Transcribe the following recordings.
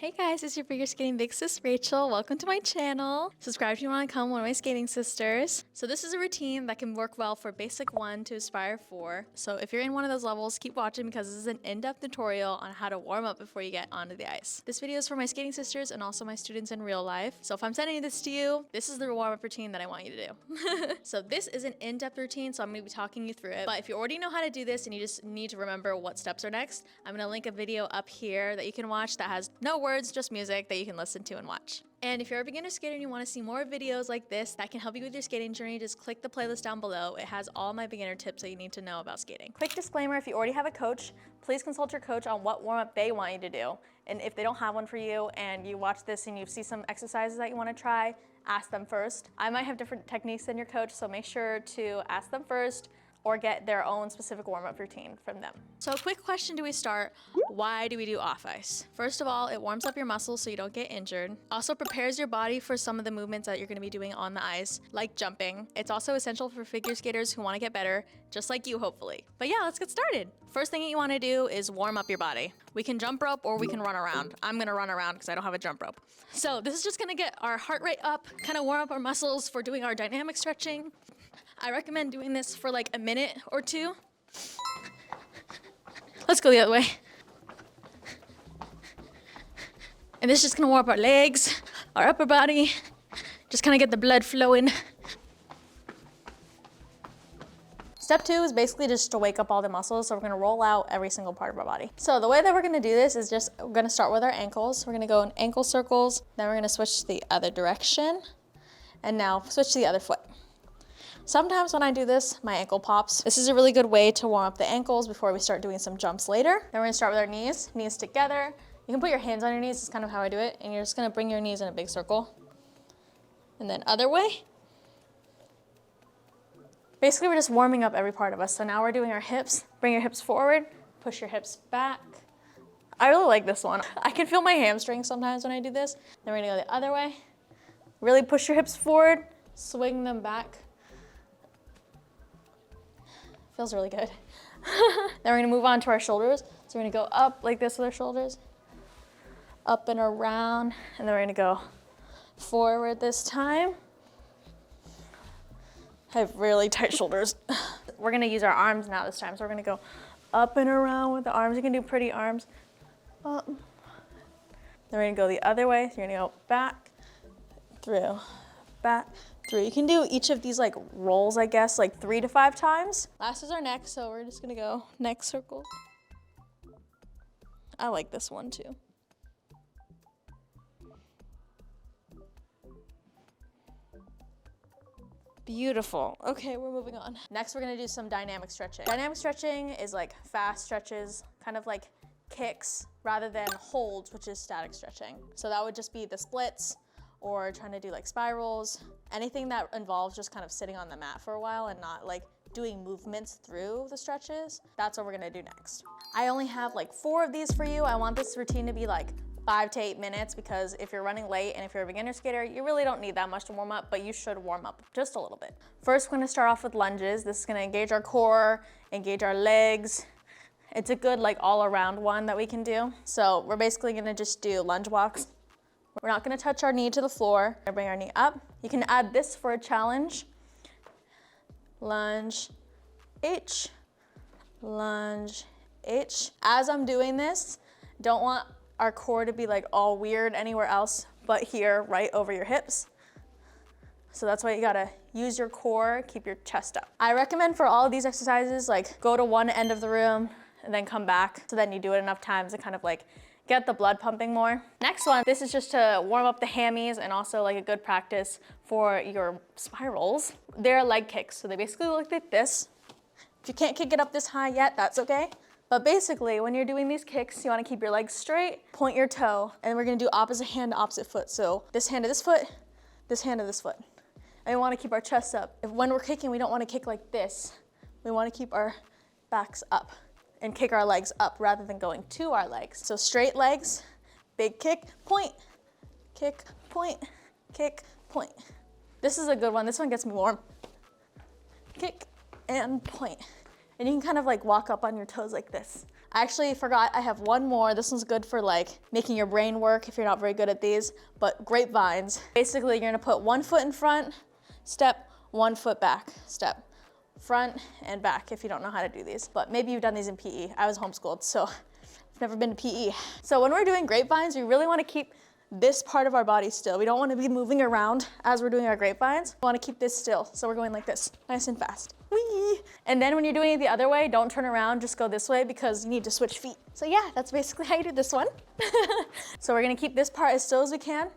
Hey guys, it's your figure skating big sis Rachel. Welcome to my channel. Subscribe if you want to become one of my skating sisters. So this is a routine that can work well for basic 1 to aspire 4. So if you're in one of those levels, keep watching because this is an in-depth tutorial on how to warm up before you get onto the ice. This video is for my skating sisters and also my students in real life. So if I'm sending this to you, this is the warm-up routine that I want you to do. So this is an in-depth routine, so I'm going to be talking you through it. But if you already know how to do this and you just need to remember what steps are next, I'm going to link a video up here that you can watch that has no words, just music that you can listen to and watch. And if you're a beginner skater and you want to see more videos like this that can help you with your skating journey, just click the playlist down below. It has all my beginner tips that you need to know about skating. Quick disclaimer, if you already have a coach, please consult your coach on what warm-up they want you to do. And if they don't have one for you and you watch this and you see some exercises that you want to try, ask them first. I might have different techniques than your coach, so make sure to ask them first or get their own specific warm-up routine from them. So a quick question do we start, why do we do off ice? First of all, it warms up your muscles so you don't get injured. Also prepares your body for some of the movements that you're gonna be doing on the ice, like jumping. It's also essential for figure skaters who wanna get better, just like you hopefully. But yeah, let's get started. First thing that you wanna do is warm up your body. We can jump rope or we can run around. I'm gonna run around because I don't have a jump rope. So this is just gonna get our heart rate up, kind of warm up our muscles for doing our dynamic stretching. I recommend doing this for like a minute or two. Let's go the other way. And this is just gonna warm up our legs, our upper body, just kind of get the blood flowing. Step 2 is basically just to wake up all the muscles, so we're gonna roll out every single part of our body. So the way that we're gonna do this is we're gonna start with our ankles. We're gonna go in ankle circles, then we're gonna switch to the other direction, and now switch to the other foot. Sometimes when I do this, my ankle pops. This is a really good way to warm up the ankles before we start doing some jumps later. Then we're gonna start with our knees together. You can put your hands on your knees, it's kind of how I do it, and you're just gonna bring your knees in a big circle. And then other way. Basically, we're just warming up every part of us. So now we're doing our hips. Bring your hips forward, push your hips back. I really like this one. I can feel my hamstrings sometimes when I do this. Then we're gonna go the other way. Really push your hips forward, swing them back. Feels really good. Then we're gonna move on to our shoulders. So we're gonna go up like this with our shoulders, up and around, and then we're gonna go forward this time. I have really tight shoulders. We're gonna use our arms now this time. So we're gonna go up and around with the arms. You can do pretty arms. Up. Then we're gonna go the other way. So you're gonna go back, through, back, through. You can do each of these like rolls, I guess, like 3 to 5 times. Last is our neck, so we're just gonna go neck circle. I like this one too. Beautiful. Okay, we're moving on. Next, we're gonna do some dynamic stretching. Dynamic stretching is like fast stretches, kind of like kicks, rather than holds, which is static stretching. So that would just be the splits, or trying to do like spirals, anything that involves just kind of sitting on the mat for a while and not like doing movements through the stretches. That's what we're gonna do next. I only have like 4 of these for you. I want this routine to be like 5 to 8 minutes because if you're running late and if you're a beginner skater, you really don't need that much to warm up, but you should warm up just a little bit. First, we're gonna start off with lunges. This is gonna engage our core, engage our legs. It's a good like all around one that we can do. So we're basically gonna just do lunge walks. We're not gonna touch our knee to the floor. We're gonna bring our knee up. You can add this for a challenge. Lunge, H, lunge, H. As I'm doing this, don't want our core to be like all weird anywhere else but here, right over your hips. So that's why you gotta use your core, keep your chest up. I recommend for all of these exercises, like go to one end of the room and then come back. So then you do it enough times to kind of like get the blood pumping more. Next one, this is just to warm up the hammies and also like a good practice for your spirals. They're leg kicks, so they basically look like this. If you can't kick it up this high yet, that's okay. But basically, when you're doing these kicks, you wanna keep your legs straight, point your toe, and we're gonna do opposite hand to opposite foot. So this hand to this foot, this hand to this foot. And we wanna keep our chest up. When we're kicking, we don't wanna kick like this. We wanna keep our backs up and kick our legs up rather than going to our legs. So straight legs, big kick, point, kick, point, kick, point. This is a good one. This one gets me warm. Kick and point. And you can kind of like walk up on your toes like this. I actually forgot I have one more. This one's good for like making your brain work if you're not very good at these, but grapevines. Basically, you're gonna put 1 foot in front, step, 1 foot back, step, front and back if you don't know how to do these. But maybe you've done these in PE. I was homeschooled, so I've never been to PE. So when we're doing grapevines, we really wanna keep this part of our body still. We don't wanna be moving around as we're doing our grapevines. We wanna keep this still. So we're going like this, nice and fast. Whee! And then when you're doing it the other way, don't turn around, just go this way because you need to switch feet. So yeah, that's basically how you do this one. So we're gonna keep this part as still as we can.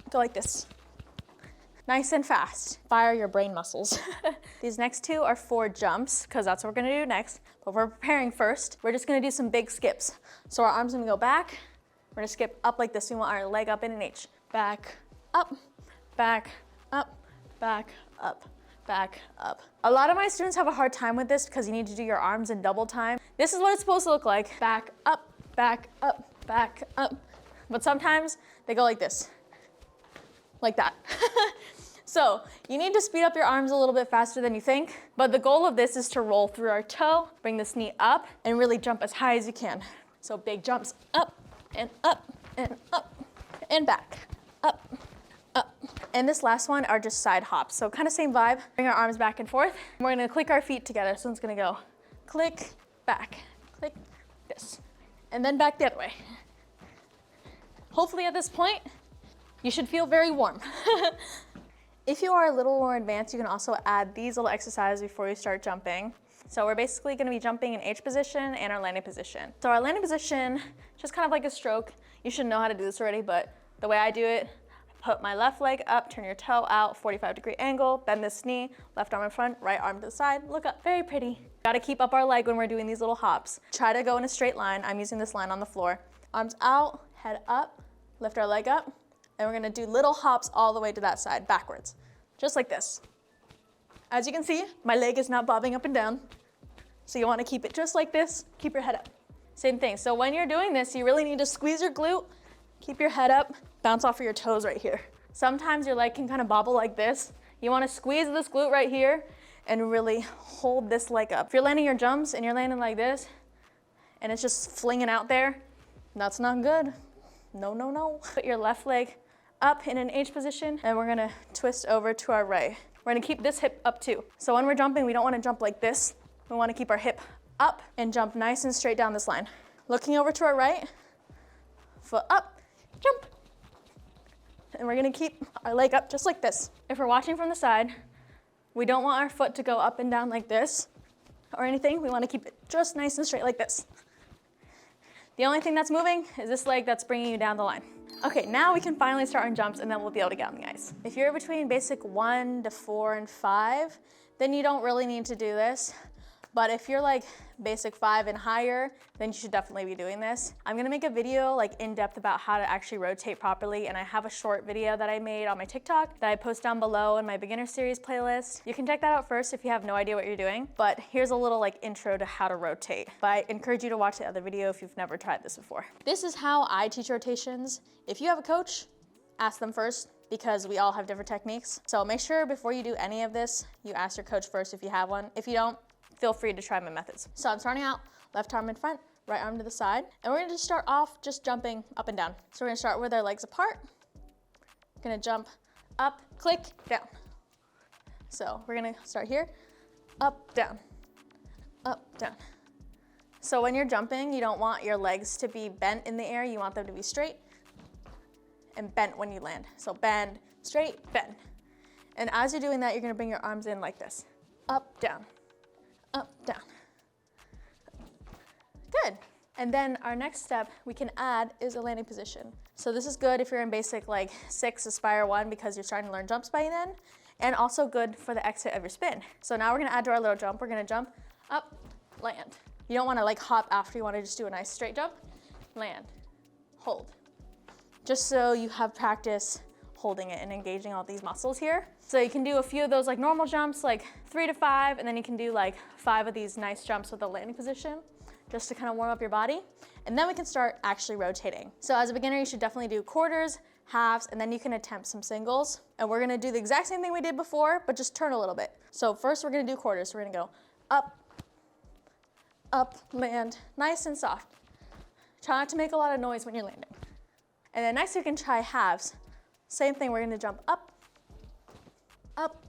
Go like this. Nice and fast. Fire your brain muscles. These next 2 are 4 jumps, because that's what we're gonna do next. But we're preparing first. We're just gonna do some big skips. So our arms are gonna go back. We're gonna skip up like this. We want our leg up in an H. Back, up, back, up, back, up, back, up. A lot of my students have a hard time with this because you need to do your arms in double time. This is what it's supposed to look like. Back, up, back, up, back, up. But sometimes they go like this, like that. So you need to speed up your arms a little bit faster than you think, but the goal of this is to roll through our toe, bring this knee up, and really jump as high as you can. So big jumps up, and up, and up, and back, up, up. And this last one are just side hops, so kind of same vibe. Bring our arms back and forth. We're gonna click our feet together, so it's gonna go click, back, click, this, and then back the other way. Hopefully at this point, you should feel very warm. If you are a little more advanced, you can also add these little exercises before you start jumping. So we're basically gonna be jumping in H position and our landing position. So our landing position, just kind of like a stroke. You should know how to do this already, but the way I do it, put my left leg up, turn your toe out, 45-degree angle, bend this knee, left arm in front, right arm to the side, look up, very pretty. Gotta keep up our leg when we're doing these little hops. Try to go in a straight line. I'm using this line on the floor. Arms out, head up, lift our leg up, and we're gonna do little hops all the way to that side, backwards, just like this. As you can see, my leg is not bobbing up and down, so you wanna keep it just like this, keep your head up. Same thing, so when you're doing this, you really need to squeeze your glute, keep your head up, bounce off of your toes right here. Sometimes your leg can kind of bobble like this. You wanna squeeze this glute right here and really hold this leg up. If you're landing your jumps and you're landing like this, and it's just flinging out there, that's not good. No, no, no. Put your left leg up in an H position, and we're gonna twist over to our right. We're gonna keep this hip up too. So when we're jumping, we don't wanna jump like this. We wanna keep our hip up and jump nice and straight down this line. Looking over to our right, foot up, jump. And we're gonna keep our leg up just like this. If we're watching from the side, we don't want our foot to go up and down like this or anything. We wanna keep it just nice and straight like this. The only thing that's moving is this leg that's bringing you down the line. Okay, now we can finally start on jumps and then we'll be able to get on the ice. If you're between basic 1 to 4 and 5, then you don't really need to do this. But if you're like basic 5 and higher, then you should definitely be doing this. I'm gonna make a video like in depth about how to actually rotate properly, and I have a short video that I made on my TikTok that I post down below in my beginner series playlist. You can check that out first if you have no idea what you're doing, but here's a little like intro to how to rotate. But I encourage you to watch the other video if you've never tried this before. This is how I teach rotations. If you have a coach, ask them first, because we all have different techniques. So make sure before you do any of this, you ask your coach first if you have one. If you don't, feel free to try my methods. So I'm starting out, left arm in front, right arm to the side, and we're gonna just start off just jumping up and down. So we're gonna start with our legs apart. We're gonna jump up, click, down. So we're gonna start here, up, down, up, down. So when you're jumping, you don't want your legs to be bent in the air, you want them to be straight and bent when you land. So bend, straight, bend. And as you're doing that, you're gonna bring your arms in like this, up, down, up, down. Good. And then our next step we can add is a landing position. So this is good if you're in basic like 6, Aspire 1, because you're starting to learn jumps by then, and also good for the exit of your spin. So now we're gonna add to our little jump. We're gonna jump, up, land. You don't wanna like hop after, you wanna just do a nice straight jump, land, hold. Just so you have practice holding it and engaging all these muscles here. So you can do a few of those like normal jumps, like 3 to 5, and then you can do like 5 of these nice jumps with a landing position, just to kind of warm up your body. And then we can start actually rotating. So as a beginner, you should definitely do quarters, halves, and then you can attempt some singles. And we're gonna do the exact same thing we did before, but just turn a little bit. So first we're gonna do quarters. So we're gonna go up, up, land, nice and soft. Try not to make a lot of noise when you're landing. And then next we can try halves. Same thing, we're gonna jump up, up,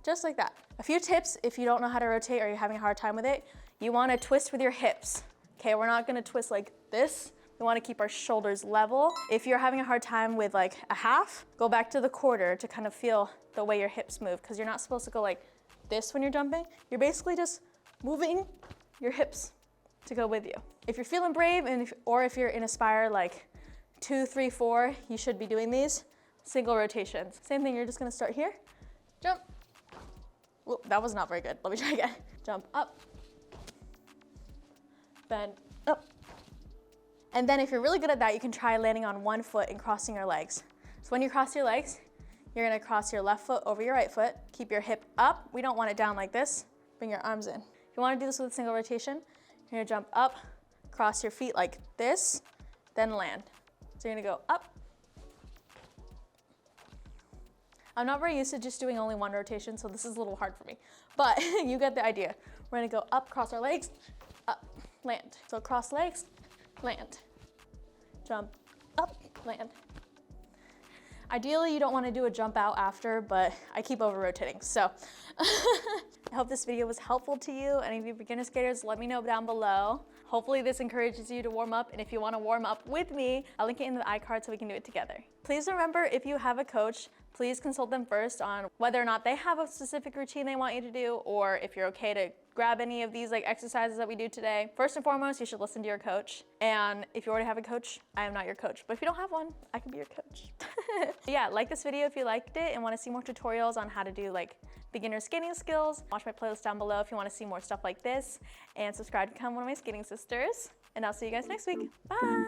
just like that. A few tips if you don't know how to rotate or you're having a hard time with it, you wanna twist with your hips. Okay, we're not gonna twist like this. We wanna keep our shoulders level. If you're having a hard time with like a half, go back to the quarter to kind of feel the way your hips move, because you're not supposed to go like this when you're jumping. You're basically just moving your hips to go with you. If you're feeling brave, or if you're in Aspire like 2, 3, 4, you should be doing these single rotations. Same thing, you're just gonna start here, jump. Whoop, that was not very good. Let me try again. Jump up, bend up. And then if you're really good at that, you can try landing on one foot and crossing your legs. So when you cross your legs, you're gonna cross your left foot over your right foot, keep your hip up. We don't want it down like this. Bring your arms in. If you wanna do this with a single rotation, you're gonna jump up, cross your feet like this, then land. So you're gonna go up. I'm not very used to just doing only one rotation, so this is a little hard for me, but you get the idea. We're gonna go up, cross our legs, up, land. So cross legs, land. Jump up, land. Ideally, you don't want to do a jump out after, but I keep over rotating. So I hope this video was helpful to you. Any of you beginner skaters, let me know down below. Hopefully this encourages you to warm up. And if you want to warm up with me, I'll link it in the iCard so we can do it together. Please remember, if you have a coach, please consult them first on whether or not they have a specific routine they want you to do, or if you're okay to grab any of these like exercises that we do today. First and foremost, you should listen to your coach. And if you already have a coach, I am not your coach. But if you don't have one, I can be your coach. Yeah, like this video if you liked it and want to see more tutorials on how to do like beginner skating skills. Watch my playlist down below if you want to see more stuff like this. And subscribe to become one of my skating sisters. And I'll see you guys next week. Bye!